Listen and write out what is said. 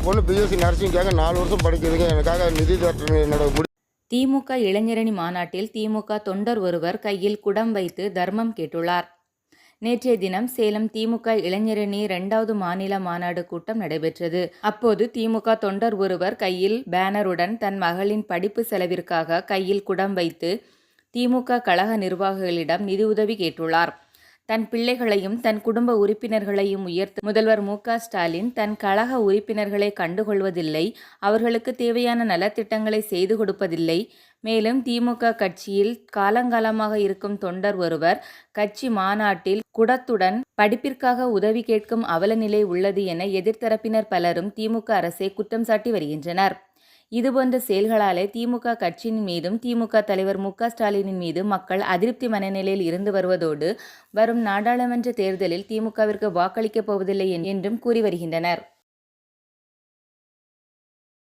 பொண்ணு பிஎஸ்சி நர்சிங்காக 4 வருஷம் படிக்குதுங்க. எனக்காக நிதி திரட்டணும் என்னோட திமுக இளைஞரணி மாநாட்டில் திமுக தொண்டர் ஒருவர் கையில் குடம் வைத்து தர்மம் கேட்டுள்ளார். நேற்றைய தினம் சேலம் திமுக இளைஞரணி 2வது மாநில மாநாடு கூட்டம் நடைபெற்றது. அப்போது திமுக தொண்டர் ஒருவர் கையில் பேனருடன் தன் மகளின் படிப்பு செலவிற்காக கையில் குடம் வைத்து திமுக கழக நிர்வாகிகளிடம் நிதியுதவி கேட்டுள்ளார். தன் பிள்ளைகளையும் தன் குடும்ப உறுப்பினர்களையும் உயர்த்த முதல்வர் மு.க.ஸ்டாலின் தன் கழக உறுப்பினர்களை கண்டுகொள்வதில்லை, அவர்களுக்கு தேவையான நலத்திட்டங்களை செய்து கொடுப்பதில்லை. மேலும் திமுக கட்சியில் காலங்காலமாக இருக்கும் தொண்டர் ஒருவர் கட்சி மாநாட்டில் குடத்துடன் படிப்பிற்காக உதவி கேட்கும் அவலநிலை உள்ளது என எதிர்த்தரப்பினர் பலரும் திமுக அரசை குற்றம் சாட்டி வருகின்றனர். இதுபோன்ற செயல்களாலே திமுக கட்சியின் மீதும் திமுக தலைவர் மு.க.ஸ்டாலினின் மீது மக்கள் அதிருப்தி மனநிலையில் இருந்து வருவதோடு வரும் நாடாளுமன்ற தேர்தலில் திமுகவிற்கு வாக்களிக்கப் போவதில்லை என்றும் கூறி வருகின்றனர்.